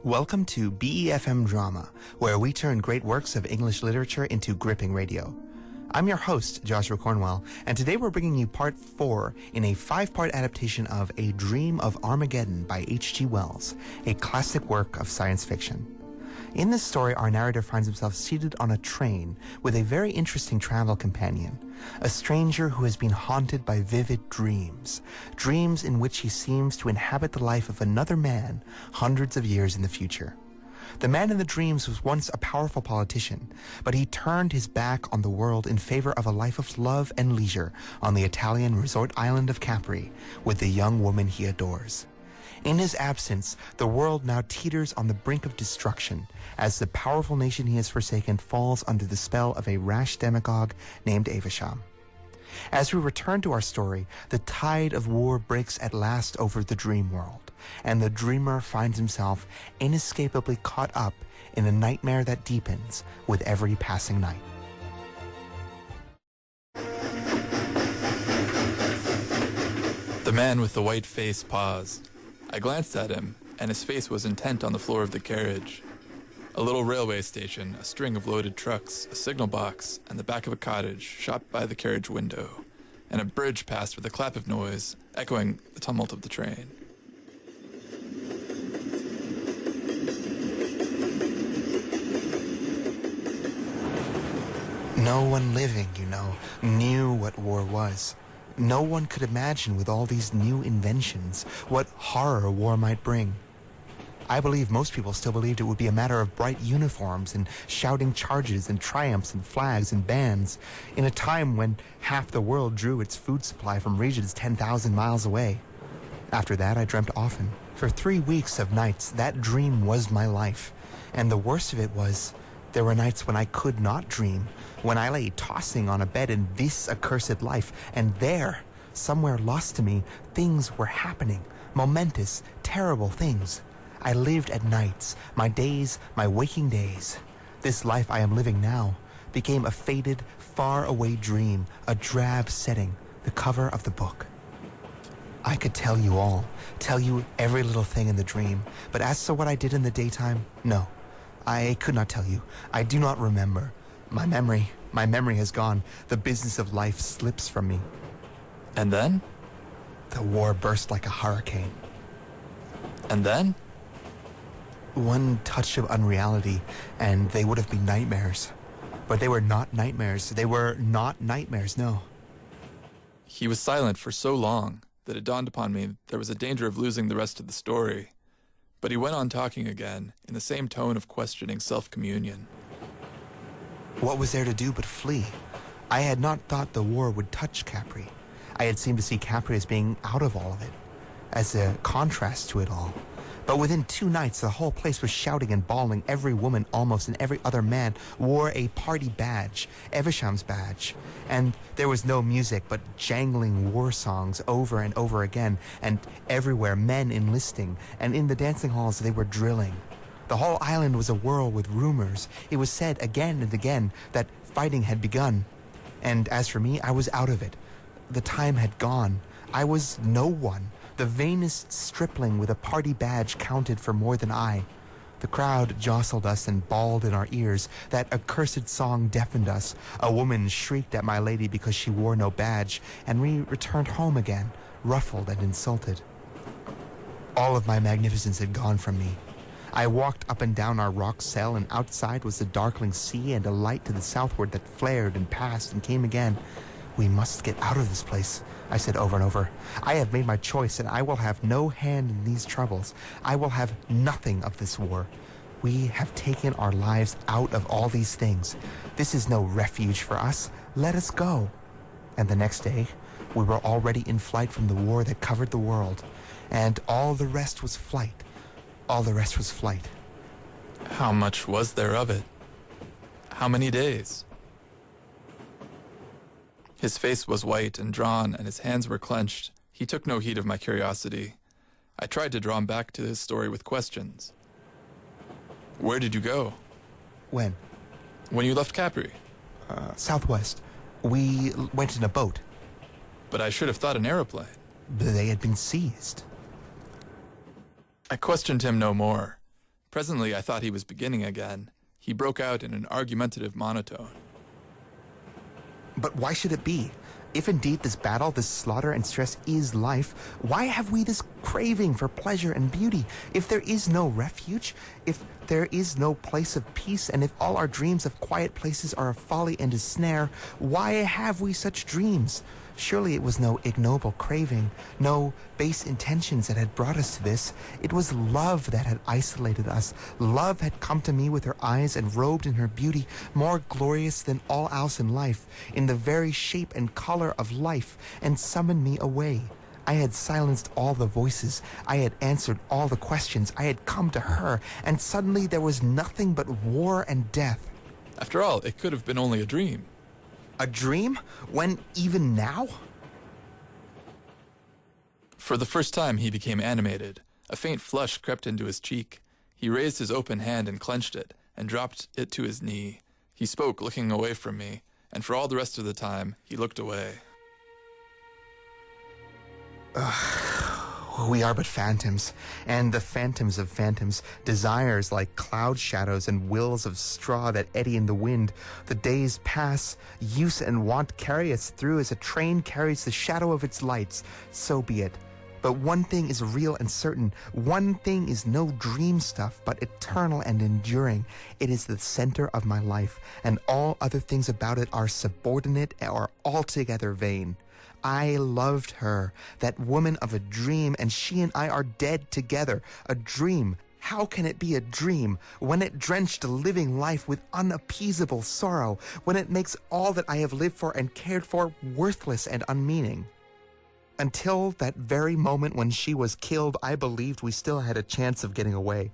Welcome to BeFM Drama, where we turn great works of English literature into gripping radio. I'm your host, Joshua Cornwell, and today we're bringing you part 4 in a 5-part adaptation of A Dream of Armageddon by H.G. Wells, a classic work of science fiction. In this story, our narrator finds himself seated on a train with a very interesting travel companion, a stranger who has been haunted by vivid dreams, dreams in which he seems to inhabit the life of another man hundreds of years in the future. The man in the dreams was once a powerful politician, but he turned his back on the world in favor of a life of love and leisure on the Italian resort island of Capri with the young woman he adores. In his absence, the world now teeters on the brink of destruction as the powerful nation he has forsaken falls under the spell of a rash demagogue named Evesham. As we return to our story, the tide of war breaks at last over the dream world, and the dreamer finds himself inescapably caught up in a nightmare that deepens with every passing night. The man with the white face paused. I glanced at him, and his face was intent on the floor of the carriage. A little railway station, a string of loaded trucks, a signal box, and the back of a cottage shot by the carriage window, and a bridge passed with a clap of noise, echoing the tumult of the train. No one living, knew what war was. No one could imagine with all these new inventions what horror war might bring. I believe most people still believed it would be a matter of bright uniforms and shouting charges and triumphs and flags and bands in a time when half the world drew its food supply from regions 10,000 miles away. After that, I dreamt often. For 3 weeks of nights, that dream was my life. And the worst of it was, there were nights when I could not dream, when I lay tossing on a bed in this accursed life, and there, somewhere lost to me, things were happening, momentous, terrible things. I lived at nights, my days, my waking days. This life I am living now became a faded, far-away dream, a drab setting, the cover of the book. I could tell you all, tell you every little thing in the dream, but as to what I did in the daytime, no. I could not tell you. I do not remember. My memory has gone. The business of life slips from me. And then? The war burst like a hurricane. And then? One touch of unreality, and they would have been nightmares. But they were not nightmares. They were not nightmares, no. He was silent for so long that it dawned upon me there was a danger of losing the rest of the story. But he went on talking again, in the same tone of questioning self-communion. What was there to do but flee? I had not thought the war would touch Capri. I had seemed to see Capri as being out of all of it, as a contrast to it all. But within 2 nights, the whole place was shouting and bawling. Every woman, almost, and every other man wore a party badge, Evesham's badge. And there was no music, but jangling war songs over and over again, and everywhere men enlisting, and in the dancing halls they were drilling. The whole island was awhirl with rumors. It was said again and again that fighting had begun. And as for me, I was out of it. The time had gone. I was no one. The vainest stripling with a party badge counted for more than I. The crowd jostled us and bawled in our ears. That accursed song deafened us. A woman shrieked at my lady because she wore no badge, and we returned home again, ruffled and insulted. All of my magnificence had gone from me. I walked up and down our rock cell, and outside was the darkling sea and a light to the southward that flared and passed and came again. We must get out of this place, I said over and over. I have made my choice, and I will have no hand in these troubles. I will have nothing of this war. We have taken our lives out of all these things. This is no refuge for us. Let us go. And the next day, we were already in flight from the war that covered the world. And all the rest was flight. All the rest was flight. How much was there of it? How many days? His face was white and drawn, and his hands were clenched. He took no heed of my curiosity. I tried to draw him back to his story with questions. Where did you go? When? When you left Capri. Southwest. We went in a boat. But I should have thought an aeroplane. They had been seized. I questioned him no more. Presently, I thought he was beginning again. He broke out in an argumentative monotone. But why should it be? If indeed this battle, this slaughter and stress is life, why have we this craving for pleasure and beauty? If there is no refuge, if there is no place of peace, and if all our dreams of quiet places are a folly and a snare, why have we such dreams? Surely it was no ignoble craving, no base intentions that had brought us to this. It was love that had isolated us. Love had come to me with her eyes and robed in her beauty, more glorious than all else in life, in the very shape and color of life, and summoned me away. I had silenced all the voices. I had answered all the questions. I had come to her, and suddenly there was nothing but war and death. After all, it could have been only a dream. A dream? When even now? For the first time, he became animated. A faint flush crept into his cheek. He raised his open hand and clenched it, and dropped it to his knee. He spoke, looking away from me, and for all the rest of the time, he looked away. We are but phantoms, and the phantoms of phantoms, desires like cloud shadows and wills of straw that eddy in the wind. The days pass, use and want carry us through as a train carries the shadow of its lights. So be it. But one thing is real and certain. One thing is no dream stuff, but eternal and enduring. It is the center of my life, and all other things about it are subordinate or altogether vain. I loved her, that woman of a dream, and she and I are dead together. A dream. How can it be a dream when it drenched a living life with unappeasable sorrow, when it makes all that I have lived for and cared for worthless and unmeaning? Until that very moment when she was killed, I believed we still had a chance of getting away.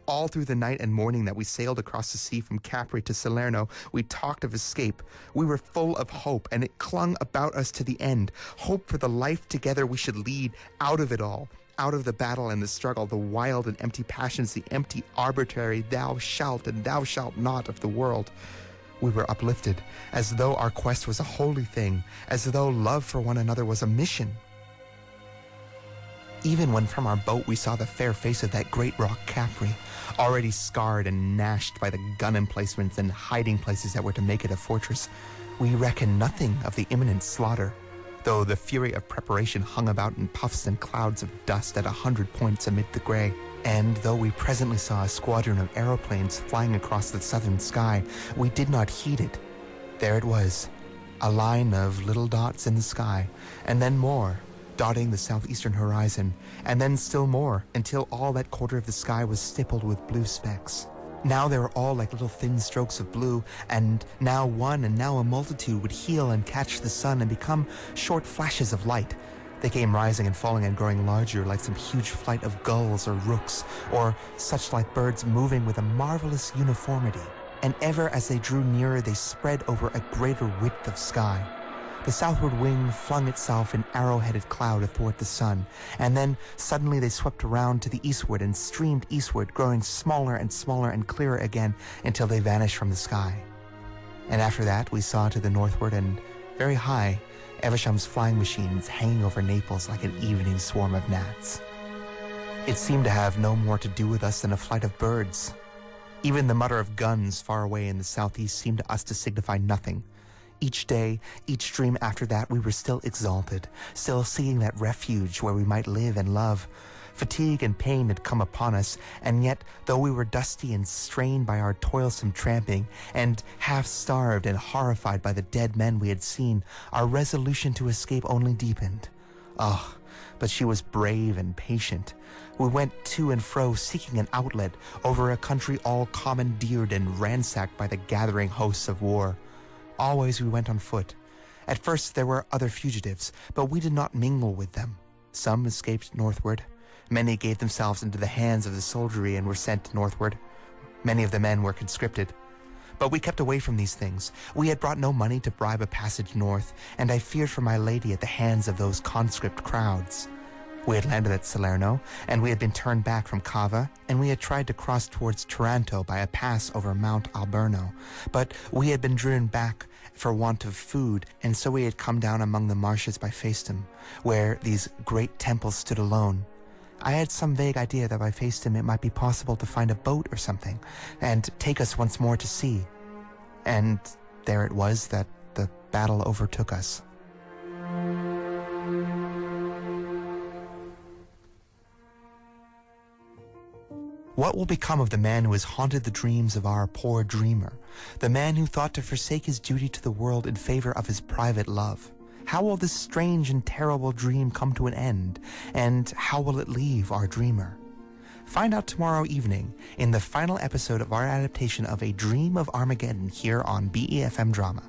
All through the night and morning that we sailed across the sea from Capri to Salerno, we talked of escape. We were full of hope, and it clung about us to the end. Hope for the life together we should lead out of it all, out of the battle and the struggle, the wild and empty passions, the empty, arbitrary thou shalt and thou shalt not of the world. We were uplifted, as though our quest was a holy thing, as though love for one another was a mission. Even when from our boat we saw the fair face of that great rock Capri, already scarred and gnashed by the gun emplacements and hiding places that were to make it a fortress, we reckoned nothing of the imminent slaughter, though the fury of preparation hung about in puffs and clouds of dust at 100 points amid the gray. And though we presently saw a squadron of aeroplanes flying across the southern sky, we did not heed it. There it was, a line of little dots in the sky, and then more, dotting the southeastern horizon, and then still more, until all that quarter of the sky was stippled with blue specks. Now they were all like little thin strokes of blue, and now one and now a multitude would heel and catch the sun and become short flashes of light. They came rising and falling and growing larger, like some huge flight of gulls or rooks, or such like birds moving with a marvelous uniformity. And ever as they drew nearer, they spread over a greater width of sky. The southward wing flung itself in arrow-headed cloud athwart the sun, and then suddenly they swept around to the eastward and streamed eastward, growing smaller and clearer again until they vanished from the sky. And after that we saw to the northward and very high Evesham's flying machines hanging over Naples like an evening swarm of gnats. It seemed to have no more to do with us than a flight of birds. Even the mutter of guns far away in the southeast seemed to us to signify nothing. Each day, each dream after that, we were still exalted, still seeking that refuge where we might live and love. Fatigue and pain had come upon us, and yet, though we were dusty and strained by our toilsome tramping, and half-starved and horrified by the dead men we had seen, our resolution to escape only deepened. Oh, but she was brave and patient. We went to and fro seeking an outlet over a country all commandeered and ransacked by the gathering hosts of war. Always we went on foot. At first there were other fugitives, but we did not mingle with them. Some escaped northward. Many gave themselves into the hands of the soldiery and were sent northward. Many of the men were conscripted. But we kept away from these things. We had brought no money to bribe a passage north, and I feared for my lady at the hands of those conscript crowds. We had landed at Salerno, and we had been turned back from Cava, and we had tried to cross towards Taranto by a pass over Mount Alberno, but we had been driven back for want of food, and so we had come down among the marshes by Festum, where these great temples stood alone. I had some vague idea that if I faced him, it might be possible to find a boat or something and take us once more to sea. And there it was that the battle overtook us. What will become of the man who has haunted the dreams of our poor dreamer? The man who thought to forsake his duty to the world in favor of his private love? How will this strange and terrible dream come to an end? And how will it leave our dreamer? Find out tomorrow evening in the final episode of our adaptation of A Dream of Armageddon here on BeFM Drama.